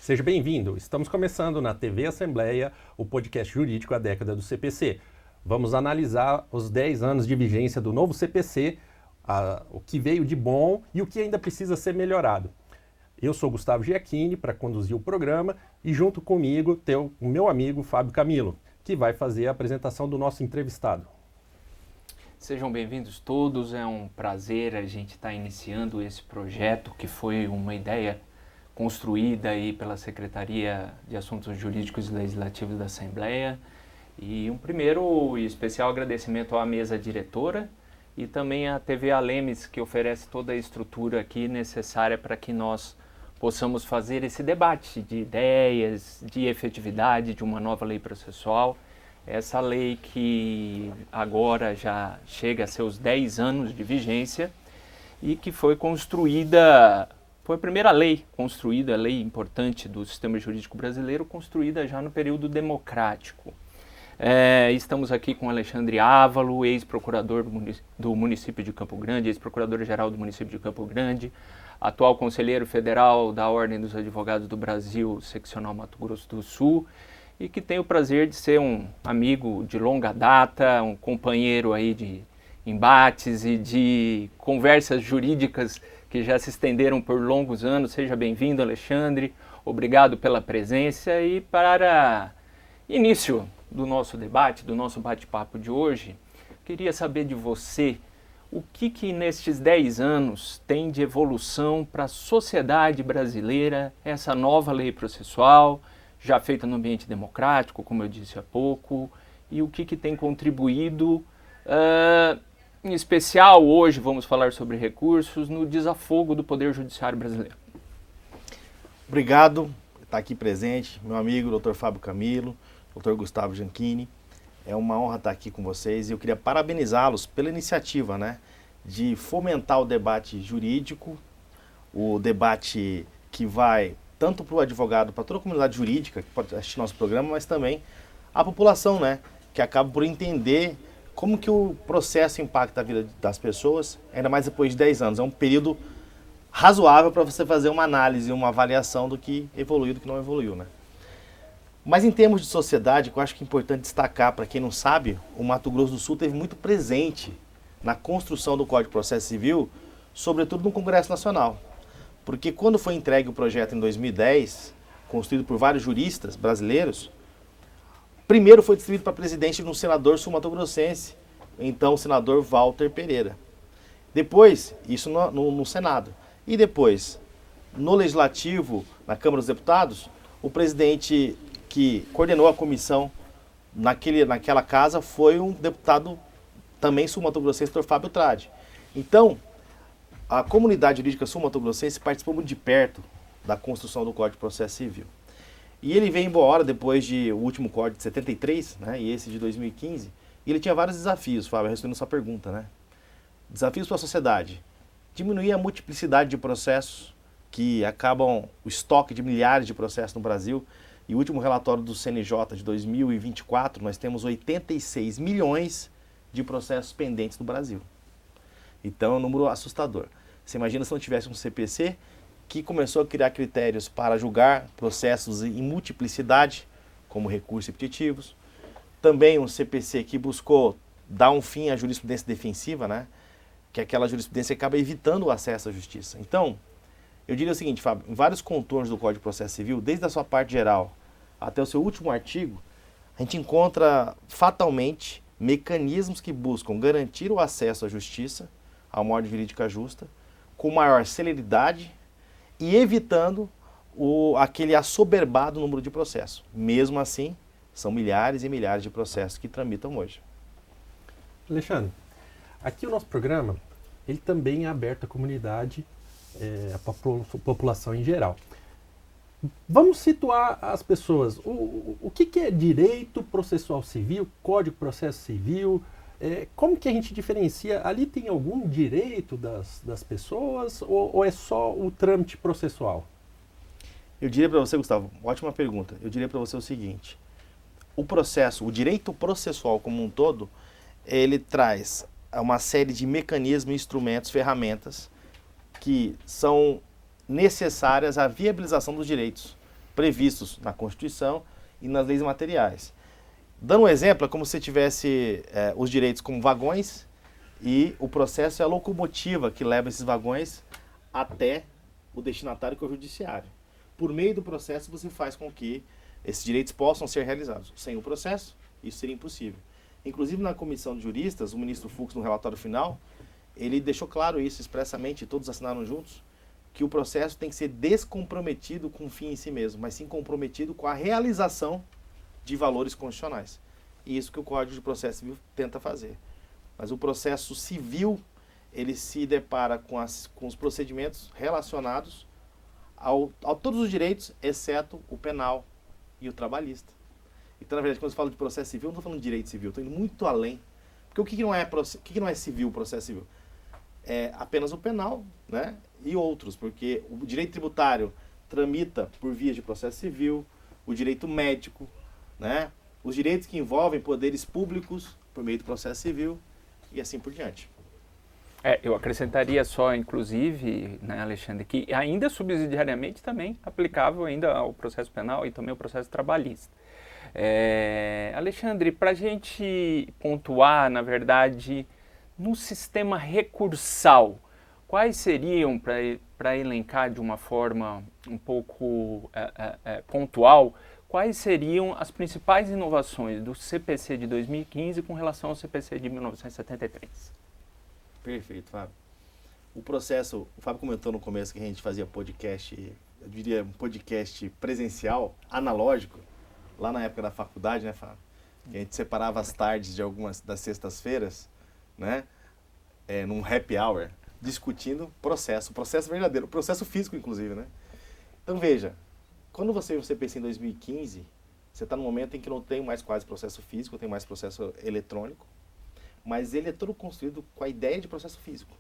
Seja bem-vindo. Estamos começando na TV Assembleia o podcast jurídico A Década do CPC. Vamos analisar os 10 anos de vigência do novo CPC, o que veio de bom e o que ainda precisa ser melhorado. Eu sou Gustavo Giacchini para conduzir o programa e junto comigo tem o meu amigo Fábio Camilo, que vai fazer a apresentação do nosso entrevistado. Sejam bem-vindos todos, é um prazer a gente estar iniciando esse projeto que foi uma ideia construída aí pela Secretaria de Assuntos Jurídicos e Legislativos da Assembleia. E um primeiro e especial agradecimento à mesa diretora e também à TV Alemes, que oferece toda a estrutura aqui necessária para que nós possamos fazer esse debate de ideias, de efetividade de uma nova lei processual. Essa lei que agora já chega a seus 10 anos de vigência e que foi construída, foi a primeira lei construída, lei importante do sistema jurídico brasileiro, construída já no período democrático. Estamos aqui com Alexandre Ávalo, ex-procurador do município de Campo Grande, ex-procurador-geral do município de Campo Grande, atual conselheiro federal da Ordem dos Advogados do Brasil, seccional Mato Grosso do Sul, e que tem o prazer de ser um amigo de longa data, um companheiro aí de embates e de conversas jurídicas que já se estenderam por longos anos. Seja bem-vindo, Alexandre. Obrigado pela presença e para início do nosso debate, do nosso bate-papo de hoje, queria saber de você o que nestes 10 anos tem de evolução para a sociedade brasileira, essa nova lei processual, já feita no ambiente democrático, como eu disse há pouco, e o que tem contribuído, em especial hoje vamos falar sobre recursos, no desafogo do Poder Judiciário brasileiro. Obrigado por estar aqui presente, meu amigo Dr. Fábio Camilo, Dr. Gustavo Giacchini. É uma honra estar aqui com vocês e eu queria parabenizá-los pela iniciativa, de fomentar o debate jurídico, o debate que vai tanto para o advogado, para toda a comunidade jurídica que pode assistir nosso programa, mas também a população, que acaba por entender como que o processo impacta a vida das pessoas, ainda mais depois de 10 anos. É um período razoável para você fazer uma análise, uma avaliação do que evoluiu e do que não evoluiu, Mas em termos de sociedade, que eu acho que é importante destacar, para quem não sabe, o Mato Grosso do Sul teve muito presente na construção do Código de Processo Civil, sobretudo no Congresso Nacional. Porque quando foi entregue o projeto em 2010, construído por vários juristas brasileiros, primeiro foi distribuído para presidente de um senador sul-mato-grossense, então o senador Walter Pereira. Depois, isso no Senado. E depois, no Legislativo, na Câmara dos Deputados, o presidente que coordenou a comissão naquela casa foi um deputado também sul-mato-grossense, Dr. Fábio Tradi. Então, a comunidade jurídica sul-mato-grossense participou muito de perto da construção do Código de Processo Civil. E ele veio embora depois de o último Código de 73, e esse de 2015, e ele tinha vários desafios, Fábio, respondendo a sua pergunta, Desafios para a sociedade. Diminuir a multiplicidade de processos que acabam o estoque de milhares de processos no Brasil. E o último relatório do CNJ de 2024, nós temos 86 milhões de processos pendentes no Brasil. Então é um número assustador. Você imagina se não tivesse um CPC que começou a criar critérios para julgar processos em multiplicidade, como recursos repetitivos. Também um CPC que buscou dar um fim à jurisprudência defensiva, que é aquela jurisprudência que acaba evitando o acesso à justiça. Então, eu diria o seguinte, Fábio, em vários contornos do Código de Processo Civil, desde a sua parte geral até o seu último artigo, a gente encontra fatalmente mecanismos que buscam garantir o acesso à justiça, a uma ordem jurídica justa, com maior celeridade e evitando aquele assoberbado número de processos. Mesmo assim, são milhares e milhares de processos que tramitam hoje. Alexandre, aqui o nosso programa, ele também é aberto à comunidade, à população em geral. Vamos situar as pessoas. O que é direito processual civil, Código de Processo Civil? Como que a gente diferencia? Ali tem algum direito das pessoas ou é só o trâmite processual? Eu diria para você, Gustavo, ótima pergunta. Eu diria para você o seguinte: o direito processual como um todo, ele traz uma série de mecanismos, instrumentos, ferramentas que são necessárias à viabilização dos direitos. previstos na Constituição e nas leis materiais. Dando um exemplo, é como se tivesse os direitos como vagões e o processo é a locomotiva que leva esses vagões até o destinatário, que é o judiciário. Por meio do processo, você faz com que esses direitos possam ser realizados. Sem o processo, isso seria impossível. Inclusive, na comissão de juristas, o ministro Fux, no relatório final, ele deixou claro isso expressamente, todos assinaram juntos, que o processo tem que ser descomprometido com o fim em si mesmo, mas sim comprometido com a realização de valores constitucionais. E isso que o Código de Processo Civil tenta fazer. Mas o processo civil, ele se depara com os procedimentos relacionados a todos os direitos, exceto o penal e o trabalhista. Então, na verdade, quando eu falo de processo civil, eu não estou falando de direito civil, estou indo muito além. Porque o que não é civil, o processo civil? É apenas o penal, né? E outros, porque o direito tributário tramita por via de processo civil, o direito médico, né? Os direitos que envolvem poderes públicos por meio do processo civil e assim por diante. Eu acrescentaria só, inclusive, né, Alexandre, que ainda subsidiariamente também aplicável ainda ao processo penal e também ao processo trabalhista. Alexandre, para a gente pontuar, na verdade, no sistema recursal, quais seriam, para elencar de uma forma um pouco pontual, quais seriam as principais inovações do CPC de 2015 com relação ao CPC de 1973? Perfeito, Fábio. O Fábio comentou no começo que a gente fazia podcast, eu diria um podcast presencial, analógico, lá na época da faculdade, né, Fábio? Que a gente separava as tardes de algumas das sextas-feiras, né, num happy hour, discutindo o processo verdadeiro, o processo físico, inclusive, né? Então, veja, quando você vê o CPC em 2015, você está num momento em que não tem mais quase processo físico, tem mais processo eletrônico, mas ele é todo construído com a ideia de processo físico.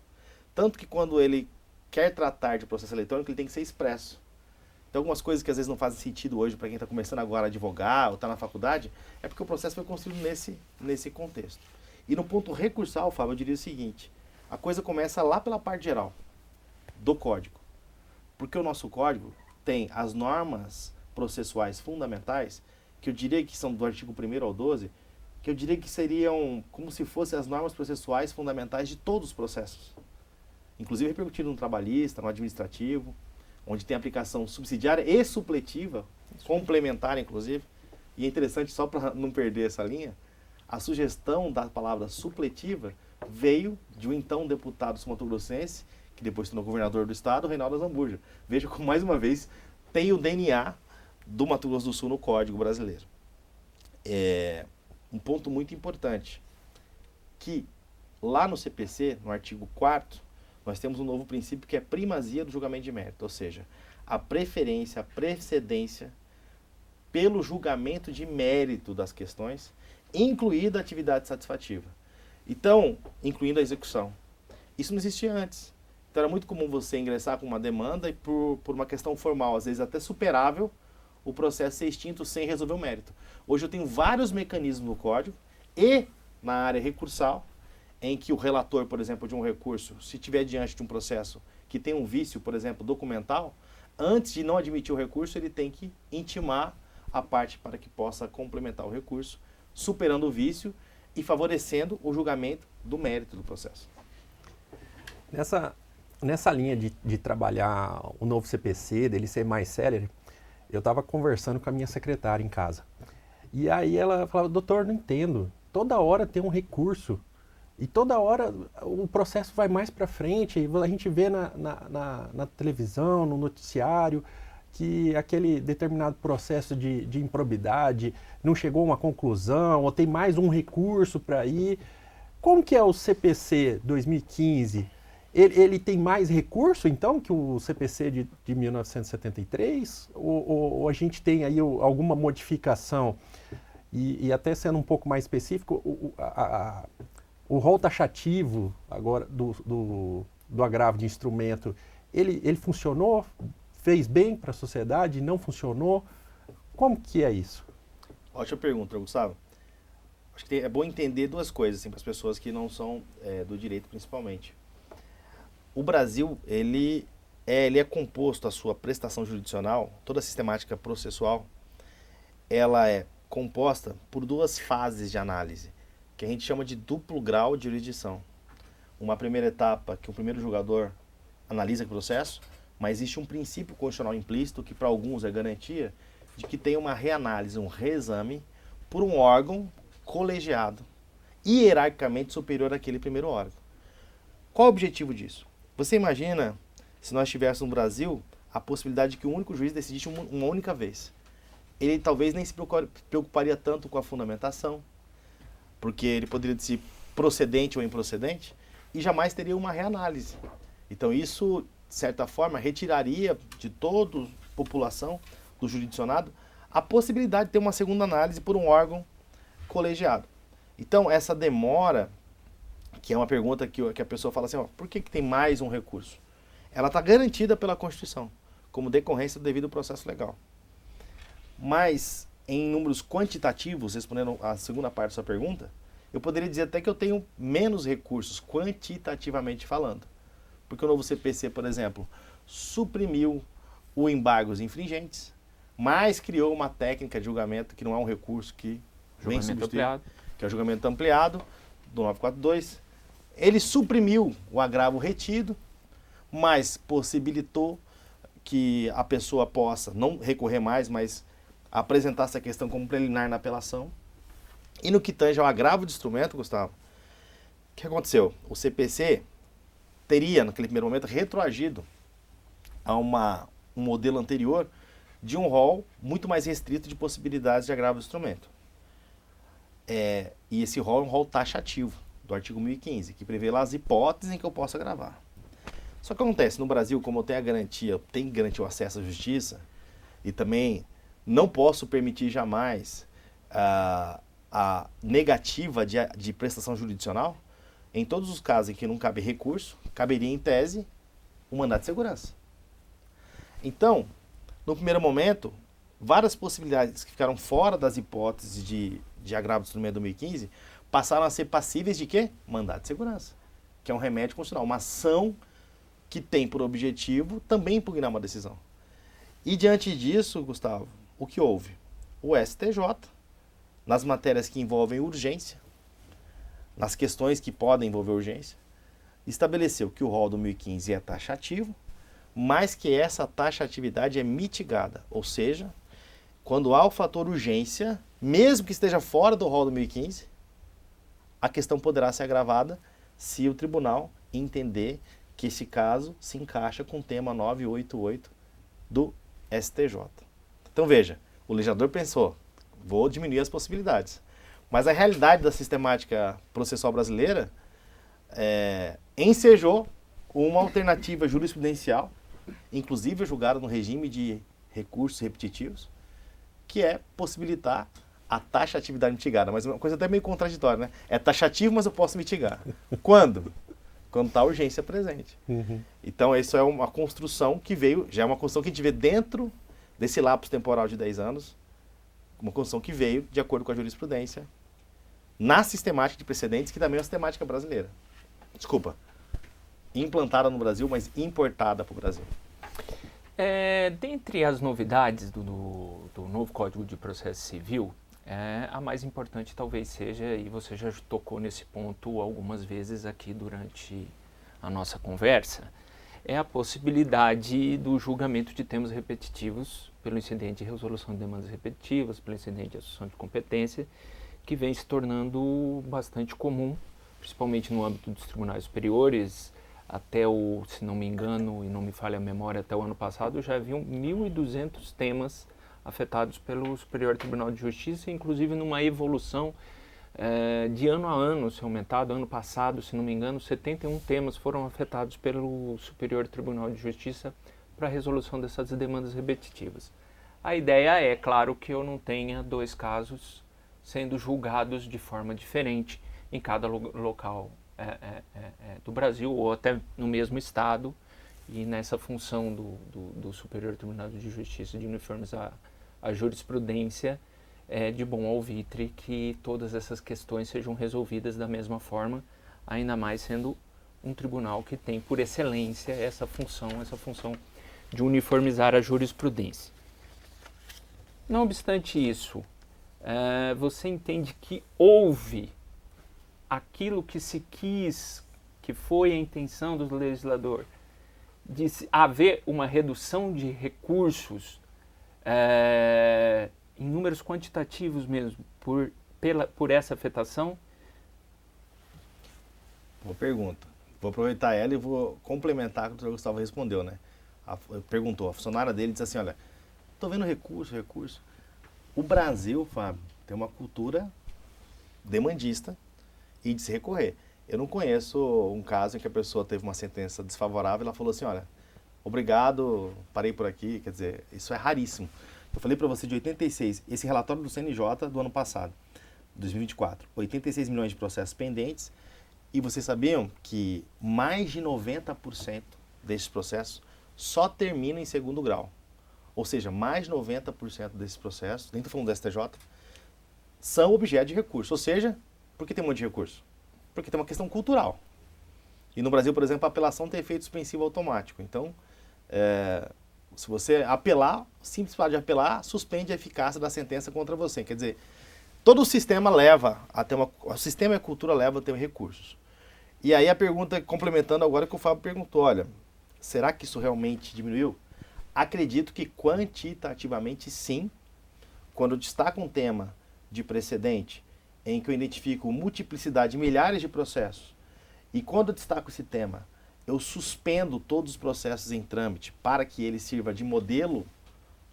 Tanto que quando ele quer tratar de processo eletrônico, ele tem que ser expresso. Então, algumas coisas que às vezes não fazem sentido hoje para quem está começando agora a advogar ou está na faculdade, é porque o processo foi construído nesse contexto. E no ponto recursal, Fábio, eu diria o seguinte, a coisa começa lá pela parte geral do código. Porque o nosso código tem as normas processuais fundamentais, que eu diria que são do artigo 1º ao 12, que eu diria que seriam como se fossem as normas processuais fundamentais de todos os processos. Inclusive repercutindo no trabalhista, no administrativo, onde tem aplicação subsidiária e supletiva, complementar inclusive. E é interessante, só para não perder essa linha, a sugestão da palavra supletiva veio de um então deputado sul-mato-grossense, que depois se tornou governador do estado, Reinaldo Azambuja. Veja como, mais uma vez, tem o DNA do Mato Grosso do Sul no Código Brasileiro. Um ponto muito importante, que lá no CPC, no artigo 4º, nós temos um novo princípio que é primazia do julgamento de mérito, ou seja, a preferência, a precedência pelo julgamento de mérito das questões, incluída a atividade satisfativa. Então, incluindo a execução. Isso não existia antes. Então era muito comum você ingressar com uma demanda e por uma questão formal, às vezes até superável, o processo ser extinto sem resolver o mérito. Hoje eu tenho vários mecanismos no código e na área recursal, em que o relator, por exemplo, de um recurso, se estiver diante de um processo que tem um vício, por exemplo, documental, antes de não admitir o recurso, ele tem que intimar a parte para que possa complementar o recurso, superando o vício e favorecendo o julgamento do mérito do processo. Nessa linha de trabalhar o novo CPC, dele ser mais célere, eu estava conversando com a minha secretária em casa. E aí ela falava, doutor, não entendo, toda hora tem um recurso. E toda hora o processo vai mais para frente, e a gente vê na televisão, no noticiário, que aquele determinado processo de improbidade não chegou a uma conclusão, ou tem mais um recurso para ir. Como que é o CPC 2015? Ele tem mais recurso, então, que o CPC de 1973? Ou a gente tem aí alguma modificação? E até sendo um pouco mais específico, o rol taxativo agora do agravo de instrumento, ele funcionou? Fez bem para a sociedade? Não funcionou? Como que é isso? Ótima pergunta, Gustavo. Acho que é bom entender duas coisas assim, para as pessoas que não são do direito principalmente. O Brasil, ele ele é composto, a sua prestação jurisdicional, toda a sistemática processual, ela é composta por duas fases de análise, que a gente chama de duplo grau de jurisdição. Uma primeira etapa que o primeiro julgador analisa o processo, mas existe um princípio constitucional implícito que para alguns é garantia de que tem uma reanálise, um reexame por um órgão colegiado, hierarquicamente superior àquele primeiro órgão. Qual o objetivo disso? Você imagina se nós tivéssemos no Brasil a possibilidade de que um único juiz decidisse uma única vez. Ele talvez nem se preocuparia tanto com a fundamentação, porque ele poderia decidir procedente ou improcedente, e jamais teria uma reanálise. Então isso, de certa forma, retiraria de toda a população do jurisdicionado a possibilidade de ter uma segunda análise por um órgão colegiado. Então essa demora, que é uma pergunta que a pessoa fala assim, ó, por que tem mais um recurso? Ela está garantida pela Constituição, como decorrência do devido processo legal. Mas, em números quantitativos, respondendo a segunda parte da sua pergunta, eu poderia dizer até que eu tenho menos recursos, quantitativamente falando. Porque o novo CPC, por exemplo, suprimiu o embargo aos infringentes, mas criou uma técnica de julgamento que não é um recurso que vem substituir, que é o julgamento ampliado do 942. Ele suprimiu o agravo retido, mas possibilitou que a pessoa possa não recorrer mais, mas apresentar essa questão como preliminar na apelação. E no que tange ao agravo de instrumento, Gustavo, o que aconteceu? O CPC teria, naquele primeiro momento, retroagido a um modelo anterior de um rol muito mais restrito de possibilidades de agravo de instrumento. E esse rol é um rol taxativo, do artigo 1015, que prevê lá as hipóteses em que eu posso agravar. Só que acontece, no Brasil, como eu tenho que garantir o acesso à justiça, e também não posso permitir jamais a negativa de prestação jurisdicional, em todos os casos em que não cabe recurso, caberia em tese um mandado de segurança. Então, no primeiro momento, várias possibilidades que ficaram fora das hipóteses de agravo de instrumento 2015 passaram a ser passíveis de quê? Mandado de segurança, que é um remédio constitucional, uma ação que tem por objetivo também impugnar uma decisão. E diante disso, Gustavo, o que houve? O STJ, nas matérias que envolvem urgência, nas questões que podem envolver urgência, estabeleceu que o rol do 1015 é taxativo, mas que essa taxatividade é mitigada, ou seja, quando há o fator urgência, mesmo que esteja fora do rol do 1015, a questão poderá ser agravada se o tribunal entender que esse caso se encaixa com o tema 988 do STJ. Então veja, o legislador pensou, vou diminuir as possibilidades. Mas a realidade da sistemática processual brasileira ensejou uma alternativa jurisprudencial, inclusive julgada no regime de recursos repetitivos, que é possibilitar a taxatividade mitigada. Mas uma coisa até meio contraditória, né? É taxativo, mas eu posso mitigar. Quando? Quando está a urgência presente. Uhum. Então, isso é uma construção que veio, já é uma construção que a gente vê dentro desse lapso temporal de 10 anos, uma construção que veio de acordo com a jurisprudência na sistemática de precedentes, que também é uma sistemática brasileira. Desculpa, implantada no Brasil, mas importada para o Brasil. Dentre as novidades do novo Código de Processo Civil, a mais importante talvez seja, e você já tocou nesse ponto algumas vezes aqui durante a nossa conversa, é a possibilidade do julgamento de temas repetitivos pelo incidente de resolução de demandas repetitivas, pelo incidente de assunção de competência, que vem se tornando bastante comum, principalmente no âmbito dos tribunais superiores. Até se não me engano, e não me falha a memória, até o ano passado já haviam 1.200 temas afetados pelo Superior Tribunal de Justiça, inclusive numa evolução de ano a ano, se aumentado. Ano passado, se não me engano, 71 temas foram afetados pelo Superior Tribunal de Justiça para a resolução dessas demandas repetitivas. A ideia é, claro, que eu não tenha dois casos sendo julgados de forma diferente em cada local do Brasil, ou até no mesmo estado, e nessa função do Superior Tribunal de Justiça de uniformizar a jurisprudência, de bom alvitre que todas essas questões sejam resolvidas da mesma forma, ainda mais sendo um tribunal que tem por excelência essa função de uniformizar a jurisprudência. Não obstante isso, você entende que houve aquilo que se quis, que foi a intenção do legislador, de haver uma redução de recursos em números quantitativos mesmo, por essa afetação? Boa pergunta. Vou aproveitar ela e vou complementar o que o doutor Gustavo respondeu, né? Perguntou, a funcionária dele disse assim, olha, estou vendo recurso. O Brasil, Fábio, tem uma cultura demandista e de se recorrer. Eu não conheço um caso em que a pessoa teve uma sentença desfavorável e ela falou assim, olha, obrigado, parei por aqui, quer dizer, isso é raríssimo. Eu falei para você de 86, esse relatório do CNJ do ano passado, 2024, 86 milhões de processos pendentes, e vocês sabiam que mais de 90% desses processos só terminam em segundo grau. Ou seja, mais de 90% desses processos, nem estou falando do STJ, são objeto de recurso. Ou seja, por que tem um monte de recurso? Porque tem uma questão cultural. E no Brasil, por exemplo, a apelação tem efeito suspensivo automático. Então, se você apelar, simples fato de apelar, suspende a eficácia da sentença contra você. Quer dizer, todo o sistema leva a ter o sistema e a cultura levam a ter recursos. E aí a pergunta, complementando agora que o Fábio perguntou, olha, será que isso realmente diminuiu? Acredito que quantitativamente sim. Quando eu destaco um tema de precedente, em que eu identifico multiplicidade de milhares de processos, e quando eu destaco esse tema, eu suspendo todos os processos em trâmite para que ele sirva de modelo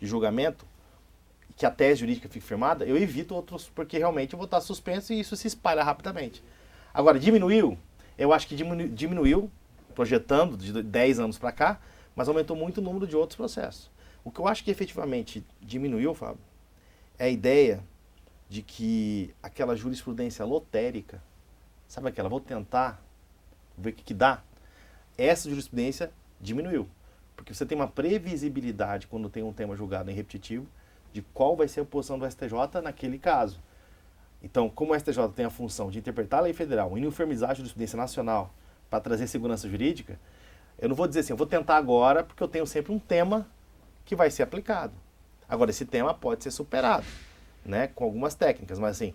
de julgamento, que a tese jurídica fique firmada, eu evito outros, porque realmente eu vou estar suspenso e isso se espalha rapidamente. Agora, diminuiu? Eu acho que diminuiu, projetando de 10 anos para cá, mas aumentou muito o número de outros processos. O que eu acho que efetivamente diminuiu, Fábio, é a ideia de que aquela jurisprudência lotérica, sabe aquela, vou tentar ver o que dá, essa jurisprudência diminuiu. Porque você tem uma previsibilidade quando tem um tema julgado em repetitivo de qual vai ser a posição do STJ naquele caso. Então, como o STJ tem a função de interpretar a lei federal, uniformizar a jurisprudência nacional para trazer segurança jurídica, eu não vou dizer assim, eu vou tentar agora porque eu tenho sempre um tema que vai ser aplicado. Agora, esse tema pode ser superado, né, com algumas técnicas, mas assim,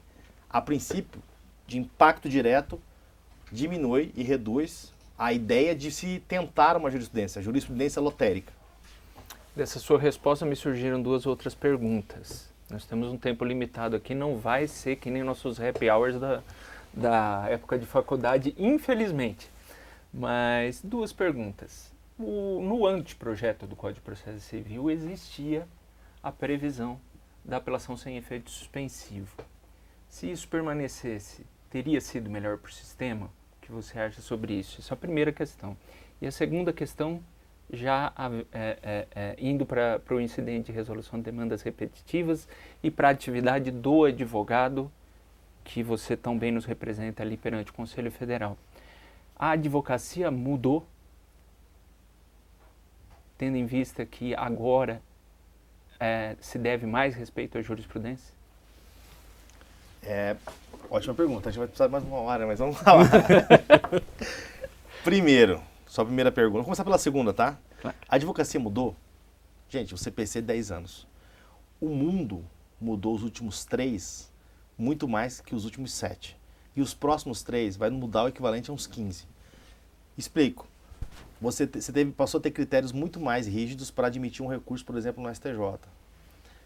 a princípio, de impacto direto, diminui e reduz a ideia de se tentar uma jurisprudência lotérica. Dessa sua resposta me surgiram duas outras perguntas. Nós temos um tempo limitado aqui, não vai ser que nem nossos happy hours da época de faculdade, infelizmente. Mas duas perguntas. No anteprojeto do Código de Processo Civil existia a previsão da apelação sem efeito suspensivo. Se isso permanecesse, teria sido melhor para o sistema? O que você acha sobre isso? Essa é a primeira questão. E a segunda questão, já indo para o incidente de resolução de demandas repetitivas e para a atividade do advogado, que você tão bem nos representa ali perante o Conselho Federal. A advocacia mudou, tendo em vista que agora se deve mais respeito à jurisprudência? Ótima pergunta, a gente vai precisar de mais uma hora, mas vamos lá. Primeiro, só a primeira pergunta. Vamos começar pela segunda, tá? Claro. A advocacia mudou? Gente, o CPC 10 anos. O mundo mudou os últimos 3 muito mais que os últimos 7. E os próximos 3 vai mudar o equivalente a uns 15. Explico. Você passou a ter critérios muito mais rígidos para admitir um recurso, por exemplo, no STJ.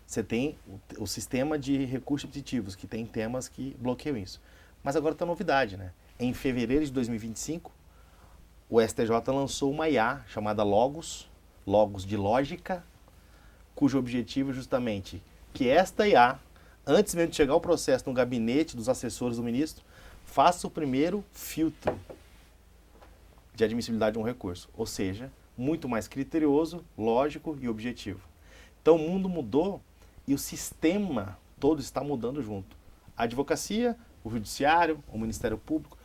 Você tem o sistema de recursos repetitivos, que tem temas que bloqueiam isso. Mas agora tem novidade, né? Em fevereiro de 2025, o STJ lançou uma IA chamada Logos de lógica, cujo objetivo é justamente que esta IA, antes mesmo de chegar o processo no gabinete dos assessores do ministro, faça o primeiro filtro de admissibilidade de um recurso. Ou seja, muito mais criterioso, lógico e objetivo. Então o mundo mudou e o sistema todo está mudando junto. A advocacia, o judiciário, o Ministério Público,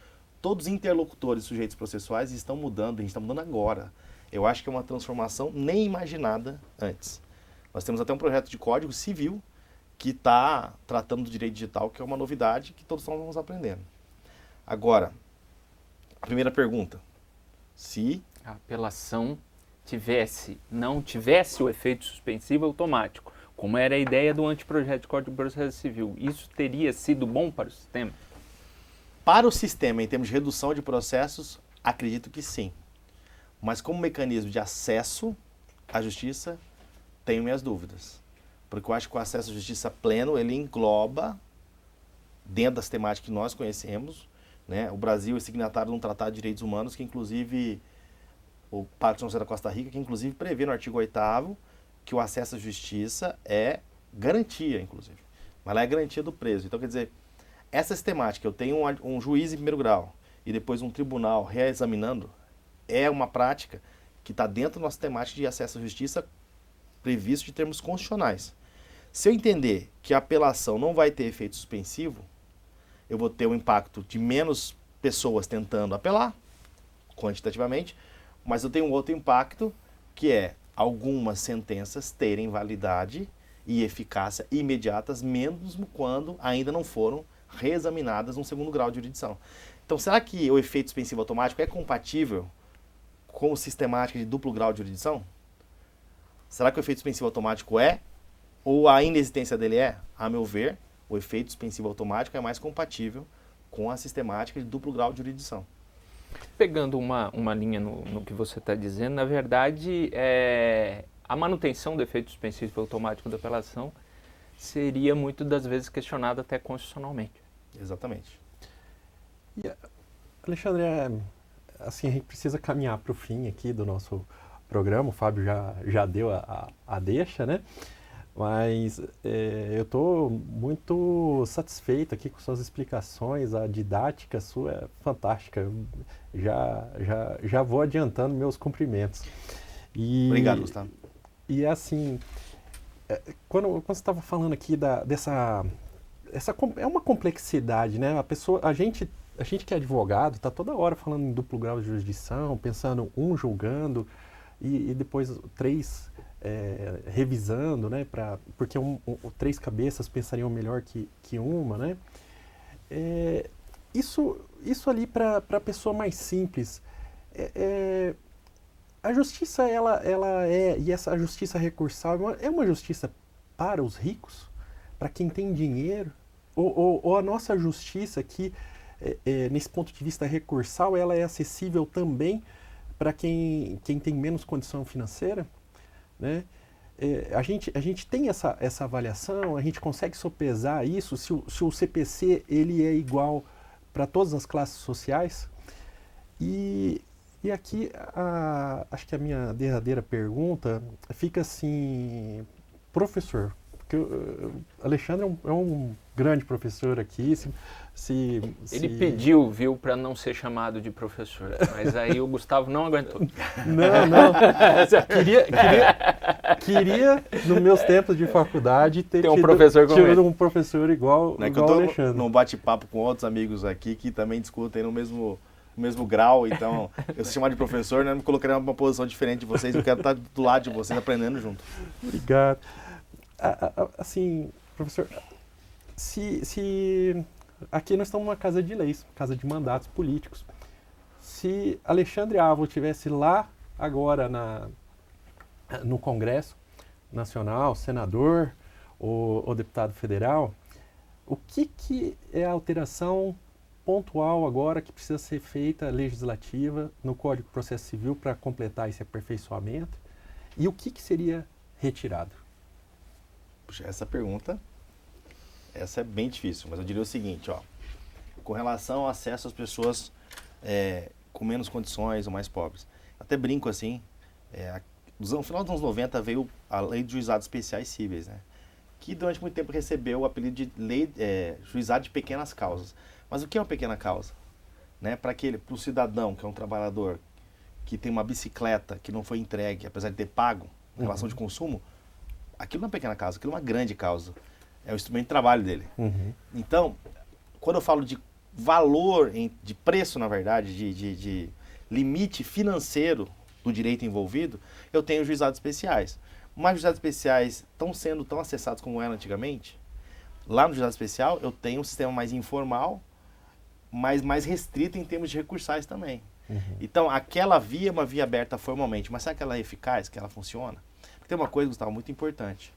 todos os interlocutores sujeitos processuais estão mudando, a gente está mudando agora. Eu acho que é uma transformação nem imaginada antes. Nós temos até um projeto de código civil que está tratando do direito digital, que é uma novidade que todos nós vamos aprendendo. Agora, a primeira pergunta. Se a apelação não tivesse o efeito suspensivo automático, como era a ideia do anteprojeto de Código de Processo Civil, isso teria sido bom para o sistema? para o sistema, em termos de redução de processos, acredito que sim. Mas como mecanismo de acesso à justiça, tenho minhas dúvidas. Porque eu acho que o acesso à justiça pleno, ele engloba, dentro das temáticas que nós conhecemos, né? O Brasil é signatário de um Tratado de Direitos Humanos, que inclusive, o Pacto Nacional da Costa Rica, que inclusive prevê no artigo 8º que o acesso à justiça é garantia, inclusive. Mas lá é garantia do preso. Então, quer dizer, essa sistemática, eu tenho um juiz em primeiro grau e depois um tribunal reexaminando, é uma prática que está dentro da nossa temática de acesso à justiça previsto de termos constitucionais. Se eu entender que a apelação não vai ter efeito suspensivo, eu vou ter um impacto de menos pessoas tentando apelar, quantitativamente, mas eu tenho um outro impacto, que é algumas sentenças terem validade e eficácia imediatas, mesmo quando ainda não foram reexaminadas no segundo grau de jurisdição. Então, será que o efeito suspensivo automático é compatível com sistemática de duplo grau de jurisdição? Será que o efeito suspensivo automático é? Ou a inexistência dele é? A meu ver, o efeito suspensivo automático é mais compatível com a sistemática de duplo grau de jurisdição. Pegando uma linha no que você está dizendo, na verdade, a manutenção do efeito suspensivo automático da apelação seria muitas das vezes questionada até constitucionalmente. Exatamente. E, Alexandre, assim, a gente precisa caminhar para o fim aqui do nosso programa. O Fábio já deu a deixa, né? Mas eu estou muito satisfeito aqui com suas explicações, a didática sua é fantástica. Eu já vou adiantando meus cumprimentos. Obrigado, Gustavo. E assim, quando você estava falando aqui dessa é uma complexidade, né? A gente que é advogado está toda hora falando em duplo grau de jurisdição, pensando julgando e depois 3 revisando, né? Porque 3 cabeças pensariam melhor que uma, né? Isso ali para a pessoa mais simples, a justiça e essa justiça recursal é uma justiça para os ricos, para quem tem dinheiro, ou a nossa justiça aqui, nesse ponto de vista recursal, ela é acessível também para quem tem menos condição financeira, né? A gente tem essa avaliação, a gente consegue sopesar isso, se o CPC ele é igual para todas as classes sociais. E aqui, acho que a minha derradeira pergunta fica assim, professor, porque o Alexandre é um grande professor aqui. Ele pediu, viu, para não ser chamado de professor, mas aí o Gustavo não aguentou. Não. Queria, nos meus tempos de faculdade, ter tido um professor igual ao Alexandre. Num bate-papo com outros amigos aqui que também discutem no mesmo grau, então eu sou chamado de professor, né, me colocaria numa posição diferente de vocês, eu quero estar do lado de vocês aprendendo junto. Obrigado. Assim, professor, se aqui nós estamos numa casa de leis, casa de mandatos políticos. Se Alexandre Ávila estivesse lá agora no Congresso Nacional, senador ou deputado federal, o que é a alteração pontual agora que precisa ser feita legislativa no Código de Processo Civil para completar esse aperfeiçoamento? E o que seria retirado? Puxa, essa pergunta, essa é bem difícil, mas eu diria o seguinte, ó, com relação ao acesso às pessoas com menos condições ou mais pobres. Até brinco assim, no final dos anos 90 veio a Lei de Juizados Especiais Cíveis, né, que durante muito tempo recebeu o apelido de Juizado de Pequenas Causas. Mas o que é uma pequena causa? Né, para o cidadão, que é um trabalhador, que tem uma bicicleta que não foi entregue, apesar de ter pago em relação de consumo, aquilo não é uma pequena causa, aquilo é uma grande causa. É o instrumento de trabalho dele. Então, quando eu falo de valor, de preço, na verdade, de limite financeiro do direito envolvido, eu tenho juizados especiais. Mas juizados especiais estão sendo tão acessados como eram antigamente? Lá no juizado especial, eu tenho um sistema mais informal, mas mais restrita em termos de recursais também. Então, aquela via é uma via aberta formalmente, mas será que ela é eficaz, que ela funciona? Porque tem uma coisa, Gustavo, muito importante,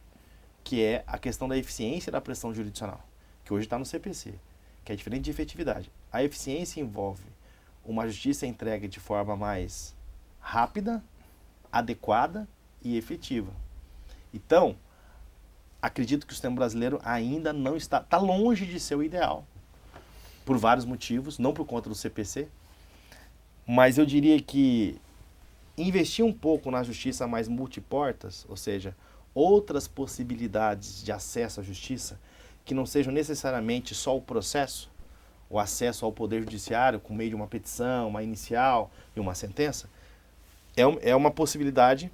que é a questão da eficiência da prestação jurisdicional, que hoje está no CPC, que é diferente de efetividade. A eficiência envolve uma justiça entregue de forma mais rápida, adequada e efetiva. Então, acredito que o sistema brasileiro ainda não está longe de ser o ideal, por vários motivos, não por conta do CPC, mas eu diria que investir um pouco na justiça mais multiportas, ou seja, outras possibilidades de acesso à justiça, que não sejam necessariamente só o processo, o acesso ao poder judiciário por meio de uma petição, uma inicial e uma sentença, é uma possibilidade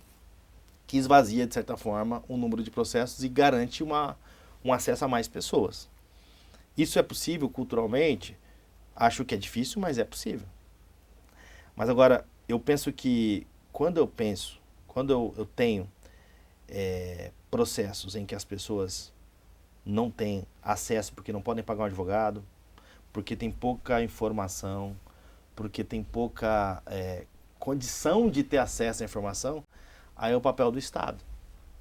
que esvazia, de certa forma, o número de processos e garante um acesso a mais pessoas. Isso é possível culturalmente? Acho que é difícil, mas é possível. Mas agora, eu penso que quando eu tenho processos em que as pessoas não têm acesso porque não podem pagar um advogado, porque tem pouca informação, porque tem pouca condição de ter acesso à informação, aí é o papel do Estado,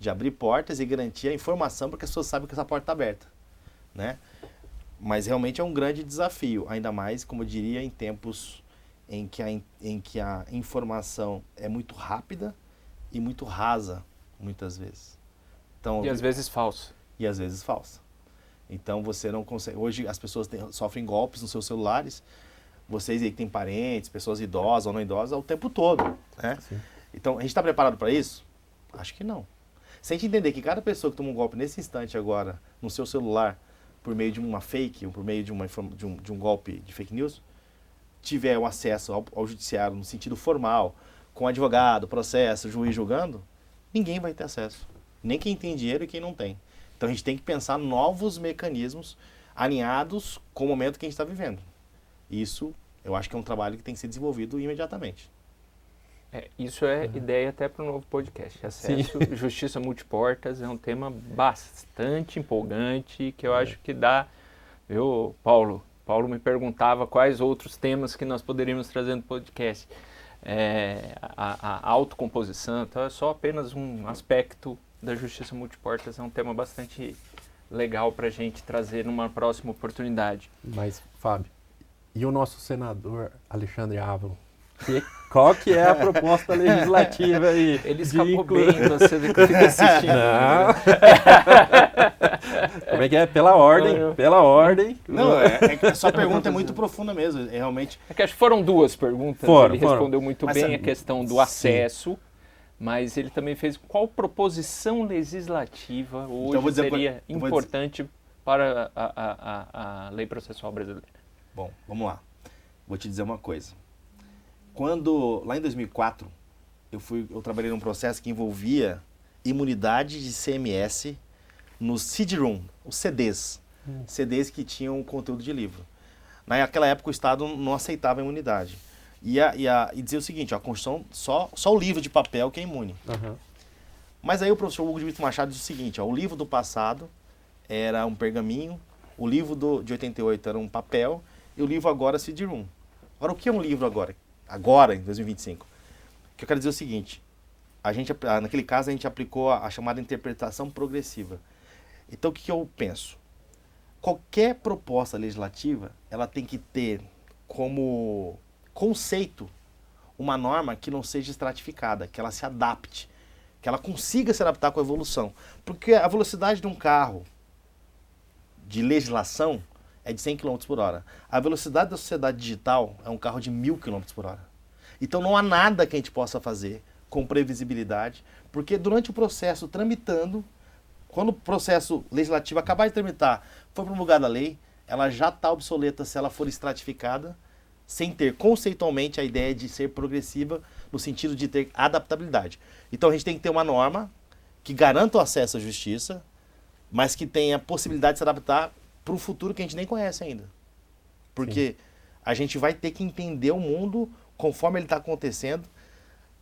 de abrir portas e garantir a informação para que as pessoas saibam que essa porta está aberta, né? Mas realmente é um grande desafio, ainda mais, como eu diria, em tempos em que a informação é muito rápida e muito rasa, muitas vezes. Então, E às vezes falso. E às vezes falsa. Então você não consegue... Hoje as pessoas sofrem golpes nos seus celulares, vocês aí que têm parentes, pessoas idosas ou não idosas, o tempo todo, né? Sim. Então, a gente está preparado para isso? Acho que não. Se a gente entender que cada pessoa que toma um golpe nesse instante agora, no seu celular, por meio de uma fake, ou por meio de um golpe de fake news, tiver o acesso ao judiciário no sentido formal, com advogado, processo, juiz julgando, ninguém vai ter acesso. Nem quem tem dinheiro e quem não tem. Então a gente tem que pensar novos mecanismos alinhados com o momento que a gente está vivendo. Isso, eu acho que é um trabalho que tem que ser desenvolvido imediatamente. Isso é ideia até para o novo podcast. Acesso, justiça multiportas é um tema bastante empolgante que eu acho que dá... Paulo me perguntava quais outros temas que nós poderíamos trazer no podcast. A autocomposição, então é só apenas um aspecto da justiça multiportas, é um tema bastante legal para a gente trazer numa próxima oportunidade. Mas, Fábio, e o nosso senador Alexandre Ávila? Qual que é a proposta legislativa aí? Ele escapou bem, você fica assistindo. Não. Como é que é? Pela ordem. Não, a sua pergunta é muito profunda mesmo, é realmente... É que acho que foram duas perguntas, ele respondeu muito bem a questão do acesso, mas ele também fez qual proposição legislativa hoje então, seria importante para a lei processual brasileira. Bom, vamos lá. Vou te dizer uma coisa. Lá em 2004, eu trabalhei num processo que envolvia imunidade de CMS nos CD-ROM, os CDs. CDs que tinham conteúdo de livro. Naquela época o Estado não aceitava a imunidade. E dizia o seguinte, a Constituição, só o livro de papel que é imune. Uhum. Mas aí o professor Hugo de Brito Machado disse o seguinte, o livro do passado era um pergaminho, o livro de 88 era um papel e o livro agora é CD-ROM. Agora, o que é um livro agora? Agora, em 2025. O que eu quero dizer é o seguinte, naquele caso a gente aplicou a chamada interpretação progressiva. Então o que eu penso? Qualquer proposta legislativa, ela tem que ter como conceito uma norma que não seja estratificada, que ela se adapte, que ela consiga se adaptar com a evolução. Porque a velocidade de um carro de legislação é de 100 km por hora. A velocidade da sociedade digital é um carro de 1000 km por hora. Então não há nada que a gente possa fazer com previsibilidade, porque durante o processo tramitando, quando o processo legislativo acabar de tramitar, for promulgada a lei, ela já está obsoleta se ela for estratificada, sem ter conceitualmente a ideia de ser progressiva, no sentido de ter adaptabilidade. Então a gente tem que ter uma norma que garanta o acesso à justiça, mas que tenha a possibilidade de se adaptar para um futuro que a gente nem conhece ainda. Porque a gente vai ter que entender o mundo conforme ele está acontecendo.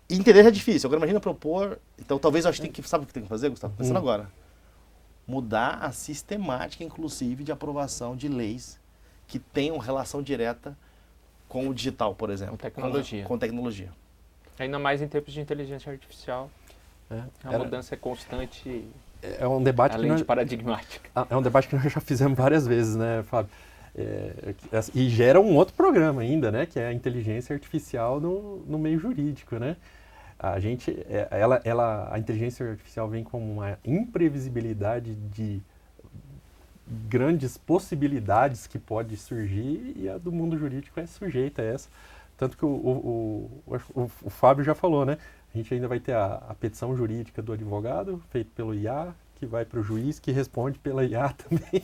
E entender já é difícil. Agora imagina propor... Então talvez a gente tenha que... Sabe o que tem que fazer, Gustavo? Pensando agora. Mudar a sistemática, inclusive, de aprovação de leis que tenham relação direta com o digital, por exemplo. Com tecnologia. Com tecnologia. Ainda mais em tempos de inteligência artificial. A mudança é constante, É um debate além de paradigmática. É um debate que nós já fizemos várias vezes, né, Fábio? E gera um outro programa ainda, né, que é a inteligência artificial no meio jurídico, né? A inteligência artificial vem com uma imprevisibilidade de grandes possibilidades que pode surgir, e a do mundo jurídico é sujeita a essa. Tanto que o Fábio já falou, né? A gente ainda vai ter a petição jurídica do advogado, feita pelo IA, que vai para o juiz, que responde pela IA também,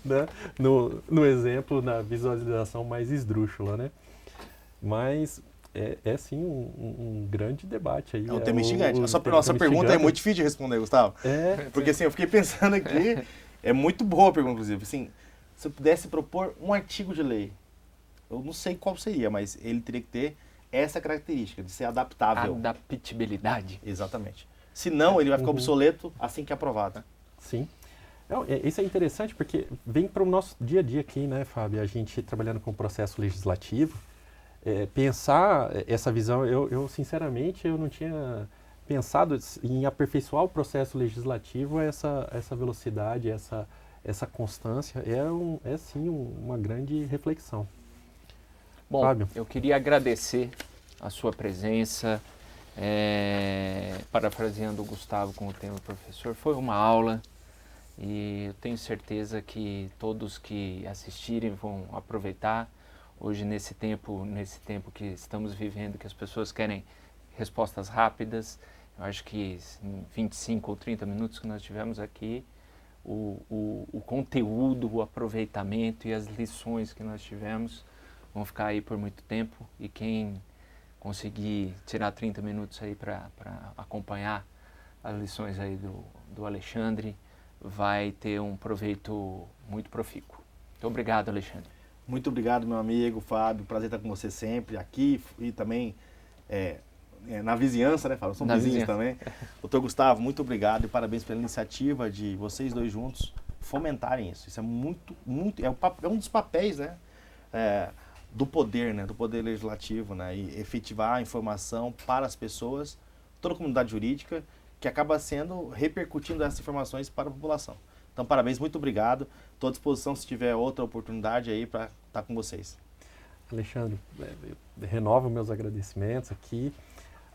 né? No exemplo, na visualização mais esdrúxula, né? Mas é sim um grande debate aí. É um tema instigante. A nossa pergunta é muito difícil de responder, Gustavo. Porque assim, eu fiquei pensando aqui, é muito boa a pergunta, inclusive. Assim, se eu pudesse propor um artigo de lei, eu não sei qual seria, mas ele teria que ter essa característica de ser adaptável. Adaptabilidade. Exatamente. Senão, ele vai ficar obsoleto assim que é aprovado. Sim. Isso é interessante porque vem para o nosso dia a dia aqui, né, Fábio? A gente trabalhando com o processo legislativo, pensar essa visão, eu sinceramente, eu não tinha pensado em aperfeiçoar o processo legislativo, essa velocidade, essa constância, é sim uma grande reflexão. Bom, Fábio. Eu queria agradecer a sua presença, parafraseando o Gustavo com o tema professor, foi uma aula e eu tenho certeza que todos que assistirem vão aproveitar. Hoje, nesse tempo que estamos vivendo, que as pessoas querem respostas rápidas, eu acho que em 25 ou 30 minutos que nós tivemos aqui, o conteúdo, o aproveitamento e as lições que nós tivemos vão ficar aí por muito tempo, e quem conseguir tirar 30 minutos aí para acompanhar as lições aí do Alexandre vai ter um proveito muito profícuo. Muito obrigado, Alexandre. Muito obrigado, meu amigo Fábio. Prazer estar com você sempre aqui e também na vizinhança, né, Fábio? Somos vizinhos também. Doutor Gustavo, muito obrigado e parabéns pela iniciativa de vocês dois juntos fomentarem isso. Isso é é um dos papéis, né, do poder, né, do poder legislativo, né, e efetivar a informação para as pessoas, toda a comunidade jurídica, que acaba repercutindo essas informações para a população. Então, parabéns, muito obrigado. Estou à disposição se tiver outra oportunidade aí para estar com vocês. Alexandre, eu renovo meus agradecimentos aqui,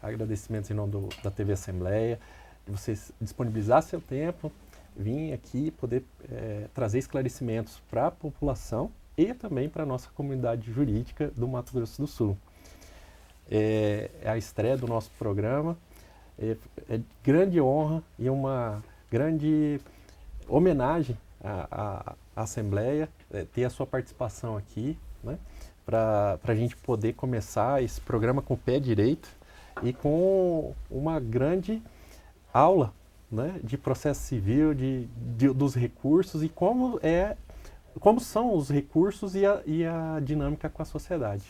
agradecimentos em nome da TV Assembleia, de vocês disponibilizar seu tempo, vir aqui poder trazer esclarecimentos para a população e também para a nossa comunidade jurídica do Mato Grosso do Sul. É a estreia do nosso programa, é grande honra e uma grande homenagem à Assembleia, ter a sua participação aqui, né, para a gente poder começar esse programa com o pé direito e com uma grande aula, né, de processo civil, dos recursos e como são os recursos e a dinâmica com a sociedade.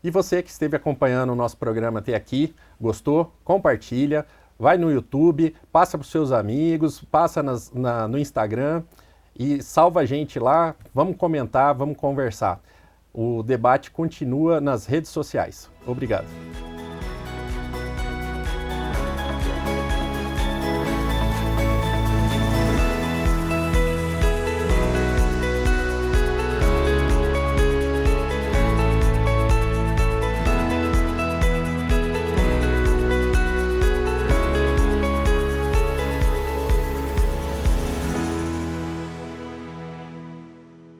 E você que esteve acompanhando o nosso programa até aqui, gostou? Compartilha, vai no YouTube, passa para os seus amigos, passa no Instagram e salva a gente lá, vamos comentar, vamos conversar. O debate continua nas redes sociais. Obrigado.